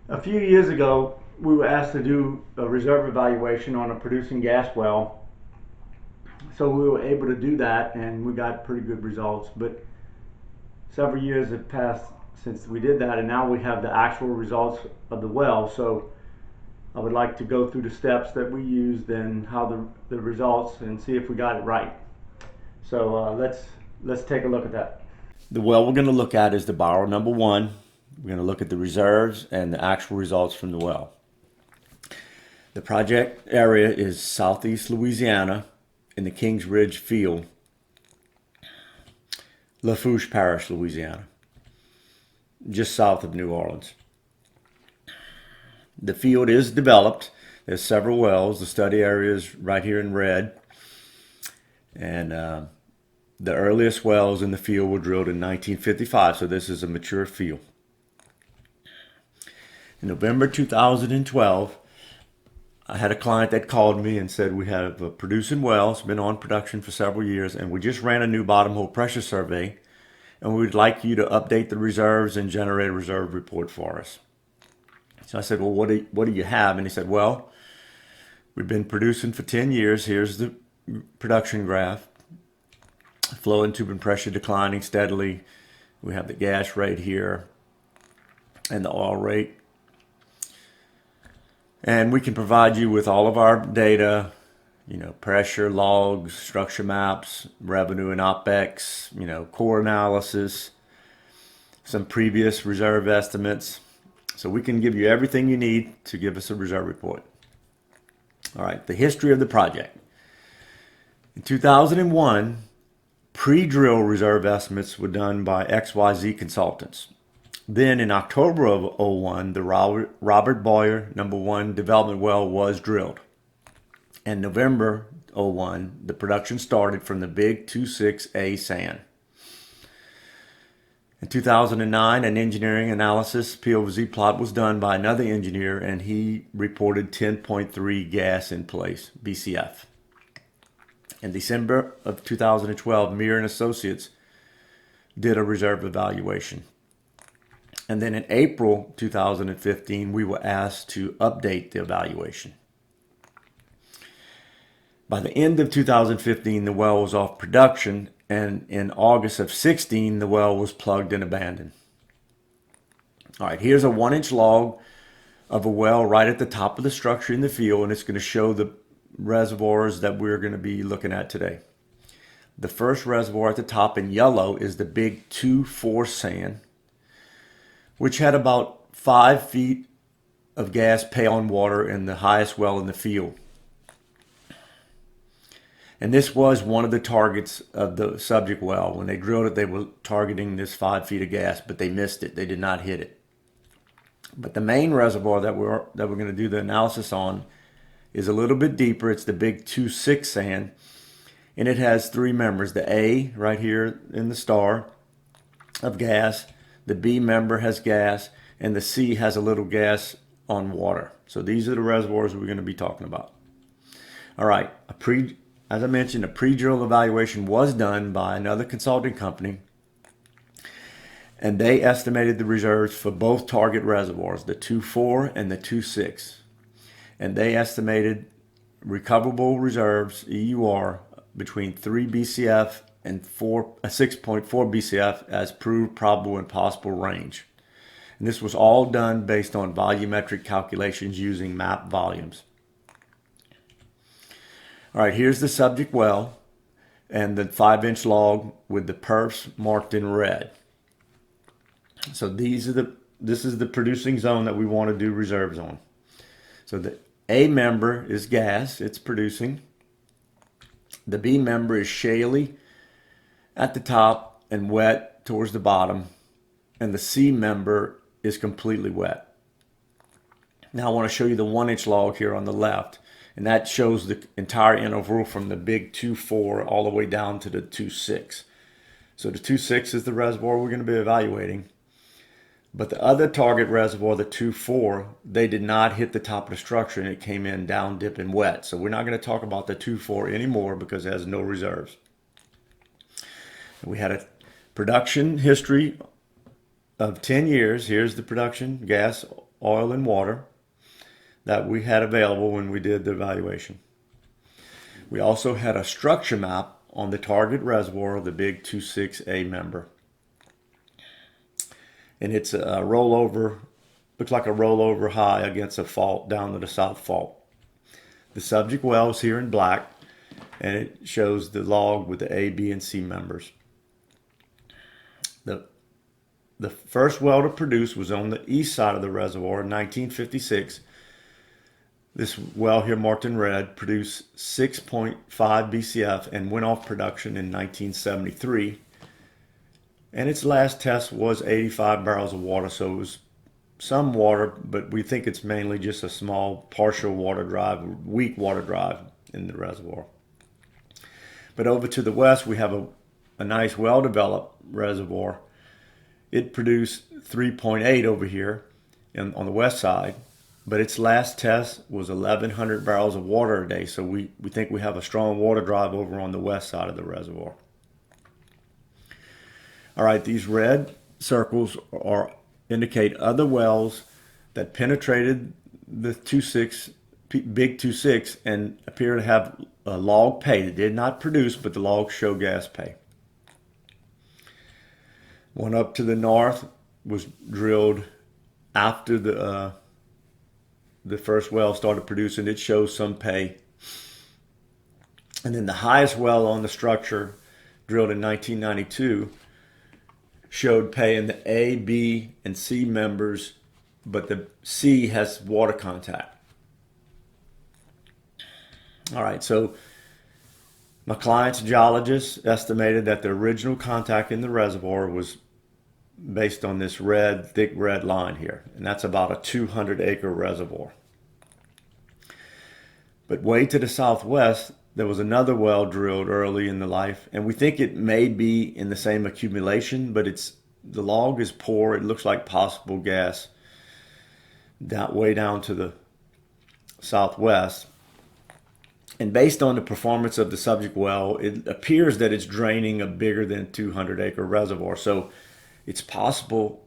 A few years ago, we were asked to do a reserve evaluation on a producing gas well. So we were able to do that and we got pretty good results. But several years have passed since we did that, and now we have the actual results of the well. So I would like to go through the steps that we used and how the results and see if we got it right. So let's take a look at that. The well we're going to look at is the borrow number one. We're going to look at the reserves and the actual results from the well. The project area is southeast Louisiana in the Kings Ridge field, Lafourche Parish, Louisiana, just south of New Orleans. The field is developed. There's several wells. The study area is right here in red. And the earliest wells in the field were drilled in 1955, so this is a mature field. In November 2012, I had a client that called me and said, we have a producing well. It's been on production for several years, and we just ran a new bottom hole pressure survey, and we would like you to update the reserves and generate a reserve report for us. So I said, well, what do you have? And he said, well, we've been producing for 10 years. Here's the production graph. Flow and tubing pressure declining steadily. We have the gas rate here and the oil rate. And we can provide you with all of our data, pressure logs, structure maps, revenue and OpEx, core analysis, some previous reserve estimates. So we can give you everything you need to give us a reserve report. All right, the history of the project. In 2001, pre-drill reserve estimates were done by XYZ consultants. Then in October of '01, the Robert Boyer #1 development well was drilled. In November '01, the production started from the big 26A sand. In 2009, an engineering analysis POV plot was done by another engineer, and he reported 10.3 gas in place, BCF. In December of 2012, Meir and Associates did a reserve evaluation. And then in April 2015, we were asked to update the evaluation. By the end of 2015, the well was off production, and in August of 16, the well was plugged and abandoned. All right, here's a 1-inch log of a well right at the top of the structure in the field, and it's going to show the reservoirs that we're going to be looking at today. The first reservoir at the top in yellow is the big 2-4 sand, which had about 5 feet of gas pay on water in the highest well in the field. And this was one of the targets of the subject well. When they drilled it, they were targeting this 5 feet of gas, but they missed it. They did not hit it. But the main reservoir that we're going to do the analysis on is a little bit deeper. It's the big 2-6 sand, and it has 3 members. The A right here in the star of gas, the B member has gas, and the C has a little gas on water. So these are the reservoirs we're going to be talking about. All right, as I mentioned, a pre-drill evaluation was done by another consulting company, and they estimated the reserves for both target reservoirs, the 2-4 and the 2-6. And they estimated recoverable reserves, EUR, between 3 BCF and 6.4 BCF as proved probable and possible range. And this was all done based on volumetric calculations using map volumes. All right, here's the subject well and the 5-inch log with the perfs marked in red. So this is the producing zone that we want to do reserves on. So the A member is gas, it's producing. The B member is shaly at the top and wet towards the bottom, and the C member is completely wet. Now I want to show you the 1-inch log here on the left, and that shows the entire interval from the big 2-4 all the way down to the 2-6. So the 2-6 is the reservoir we're going to be evaluating. But the other target reservoir, the 2-4, they did not hit the top of the structure, and it came in down dip and wet. So we're not going to talk about the 2-4 anymore because it has no reserves. We had a production history of 10 years. Here's the production, gas, oil and water that we had available when we did the evaluation. We also had a structure map on the target reservoir of the big 26A member. And it's a rollover, looks like a rollover high against a fault down to the south fault. The subject well is here in black, and it shows the log with the A, B, and C members. The first well to produce was on the east side of the reservoir in 1956. This well here marked in red produced 6.5 BCF and went off production in 1973. And its last test was 85 barrels of water, so it was some water, but we think it's mainly just a small partial water drive, weak water drive in the reservoir. But over to the west, we have a nice well-developed reservoir. It produced 3.8 over here on the west side, but its last test was 1,100 barrels of water a day, so we think we have a strong water drive over on the west side of the reservoir. All right, these red circles indicate other wells that penetrated the big 2.6 and appear to have a log pay. They did not produce, but the logs show gas pay. One up to the north was drilled after the first well started producing. It shows some pay. And then the highest well on the structure, drilled in 1992, showed pay in the A, B, and C members, but the C has water contact. All right, so my client's geologist estimated that the original contact in the reservoir was based on this red, thick red line here, and that's about a 200-acre reservoir. But way to the southwest, there was another well drilled early in the life, and we think it may be in the same accumulation, but the log is poor. It looks like possible gas way down to the southwest. And based on the performance of the subject well, it appears that it's draining a bigger than 200-acre reservoir. So it's possible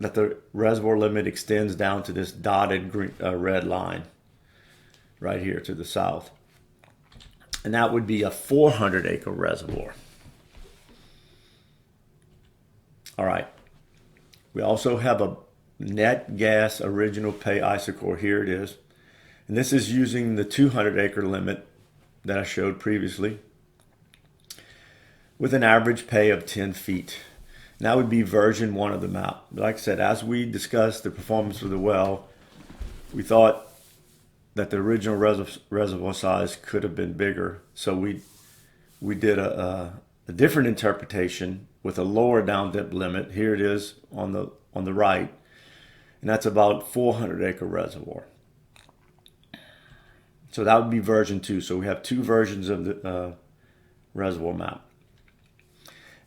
that the reservoir limit extends down to this dotted red line right here to the south. And that would be a 400-acre reservoir. All right. We also have a net gas original pay isochore. Here it is. And this is using the 200-acre limit that I showed previously with an average pay of 10 feet. And that would be version 1 of the map. Like I said, as we discussed the performance of the well, we thought that the original reservoir size could have been bigger. So we did a different interpretation with a lower down dip limit. Here it is on the right, and that's about 400-acre reservoir. So that would be version 2. So we have 2 versions of the reservoir map.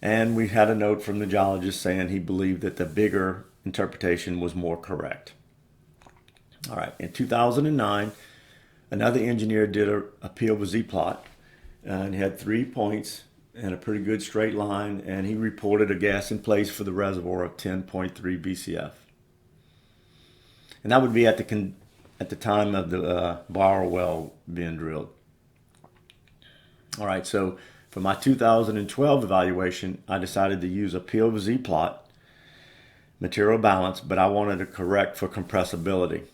And we had a note from the geologist saying he believed that the bigger interpretation was more correct. All right, in 2009, another engineer did a P over Z plot, and he had 3 points and a pretty good straight line, and he reported a gas in place for the reservoir of 10.3 BCF. And that would be at the time of the borrow well being drilled. All right, so for my 2012 evaluation, I decided to use a P over Z plot, material balance, but I wanted to correct for compressibility.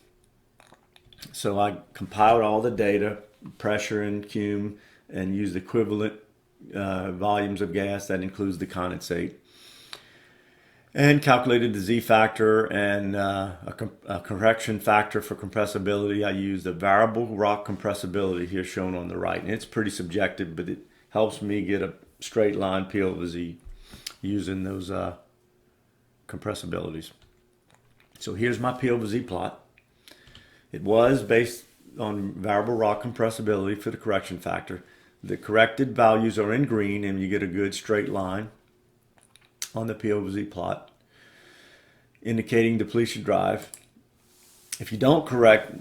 So I compiled all the data, pressure and cum, and used equivalent volumes of gas, that includes the condensate, and calculated the Z factor and a correction factor for compressibility. I used a variable rock compressibility here shown on the right, and it's pretty subjective, but it helps me get a straight line P over Z using those compressibilities. So here's my P over Z plot. It was based on variable rock compressibility for the correction factor. The corrected values are in green, and you get a good straight line on the P over Z plot, indicating depletion drive. If you don't correct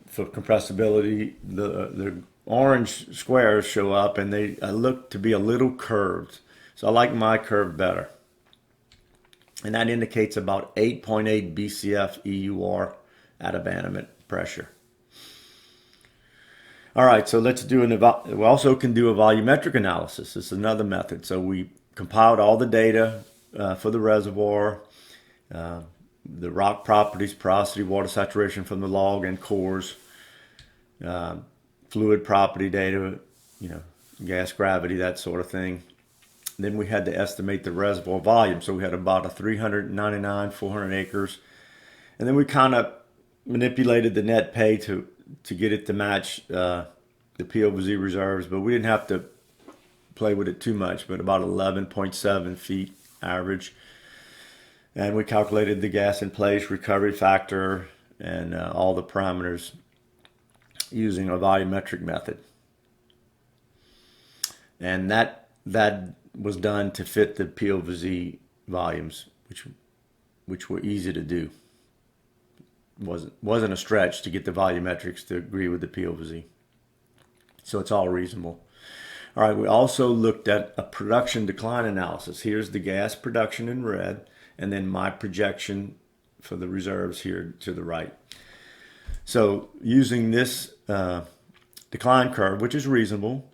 for compressibility, the orange squares show up, and they look to be a little curved. So I like my curve better. and that indicates about 8.8 BCF EUR at abandonment pressure. All right, so let's do we also can do a volumetric analysis. This is another method. So we compiled all the data for the reservoir, the rock properties, porosity, water saturation from the log and cores, fluid property data, gas gravity, that sort of thing. Then we had to estimate the reservoir volume. So we had about 400 acres. And then we kind of manipulated the net pay to get it to match the POVZ reserves, but we didn't have to play with it too much, but about 11.7 feet average. And we calculated the gas in place, recovery factor, and all the parameters using a volumetric method. And that was done to fit the POVZ volumes, which were easy to do. Wasn't a stretch to get the volumetrics to agree with the POVZ. So it's all reasonable. All right, we also looked at a production decline analysis. Here's the gas production in red, and then my projection for the reserves here to the right. So using this decline curve, which is reasonable,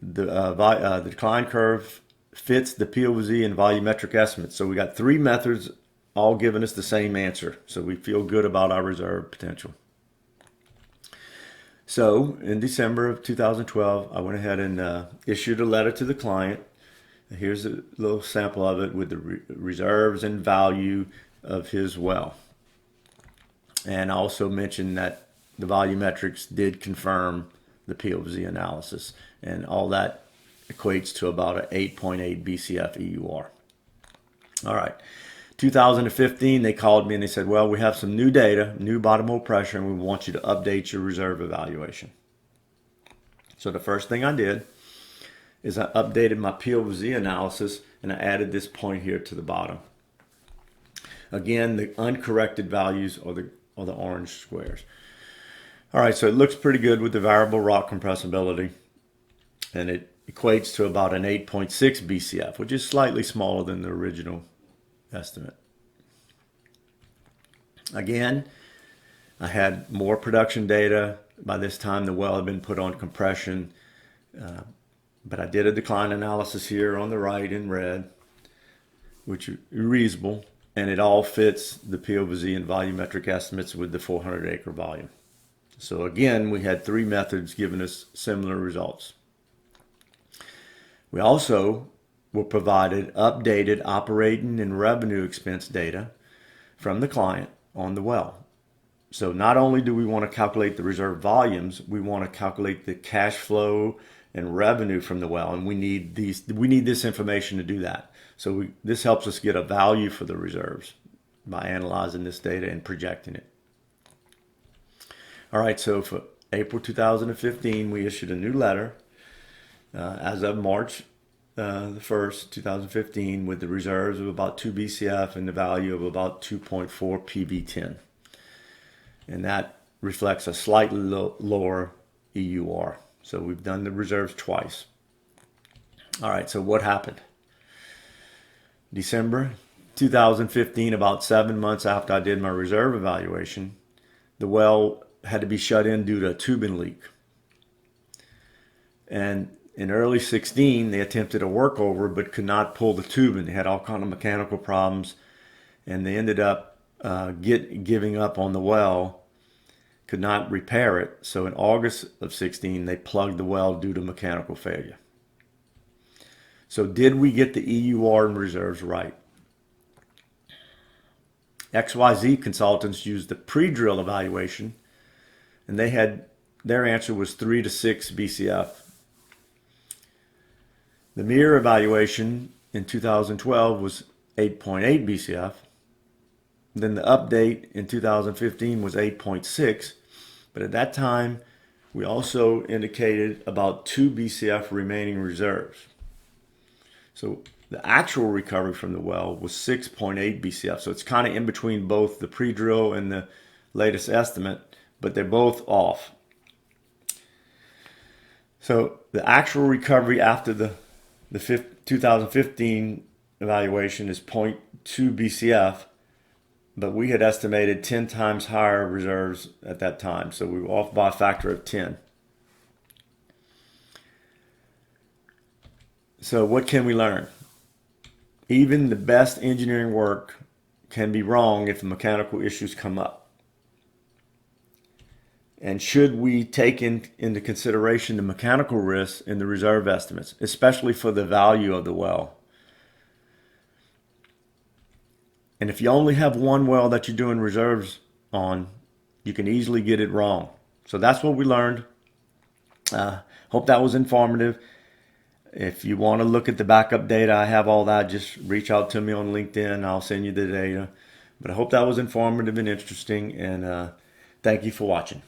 the decline curve fits the POVZ and volumetric estimates. So we got three methods all giving us the same answer. So we feel good about our reserve potential. So in December of 2012, I went ahead and issued a letter to the client. Here's a little sample of it with the reserves and value of his well. And I also mentioned that the volumetrics did confirm the POVZ analysis, and all that equates to about an 8.8 BCF EUR. All right. 2015, they called me and they said, well, we have some new data, new bottom hole pressure, and we want you to update your reserve evaluation. So the first thing I did is I updated my POVZ analysis, and I added this point here to the bottom. Again, the uncorrected values are the orange squares. All right, so it looks pretty good with the variable rock compressibility, and it equates to about an 8.6 BCF, which is slightly smaller than the original estimate. Again, I had more production data. By this time, the well had been put on compression, but I did a decline analysis here on the right in red, which is reasonable, and it all fits the POVZ and volumetric estimates with the 400-acre volume. So again, we had three methods giving us similar results. We also were provided updated operating and revenue expense data from the client on the well. So not only do we want to calculate the reserve volumes, we want to calculate the cash flow and revenue from the well, and we need this information to do that. So this helps us get a value for the reserves by analyzing this data and projecting it. All right, so for April 2015, we issued a new letter as of March the 1st, 2015, with the reserves of about 2 BCF and the value of about 2.4 PV10. And that reflects a slightly lower EUR. So we've done the reserves twice. All right, so what happened? December 2015, about 7 months after I did my reserve evaluation, the well had to be shut in due to a tubing leak. And in early 16, they attempted a workover but could not pull the tubing. They had all kinds of mechanical problems, and they ended up giving up on the well, could not repair it. So in August of 16, they plugged the well due to mechanical failure. So did we get the EUR and reserves right? XYZ consultants used the pre-drill evaluation, and their answer was 3 to 6 BCF. The mirror evaluation in 2012 was 8.8 BCF. Then the update in 2015 was 8.6, but at that time we also indicated about 2 BCF remaining reserves. So the actual recovery from the well was 6.8 BCF. So it's kind of in between both the pre-drill and the latest estimate, but they're both off. So the actual recovery after the 2015 evaluation is 0.2 2 BCF, but we had estimated 10 times higher reserves at that time. So we were off by a factor of 10. So what can we learn? Even the best engineering work can be wrong if mechanical issues come up. And should we take into consideration the mechanical risks in the reserve estimates, especially for the value of the well? And if you only have one well that you're doing reserves on, you can easily get it wrong. So that's what we learned. Hope that was informative. If you want to look at the backup data, I have all that. Just reach out to me on LinkedIn. I'll send you the data. But I hope that was informative and interesting. And thank you for watching.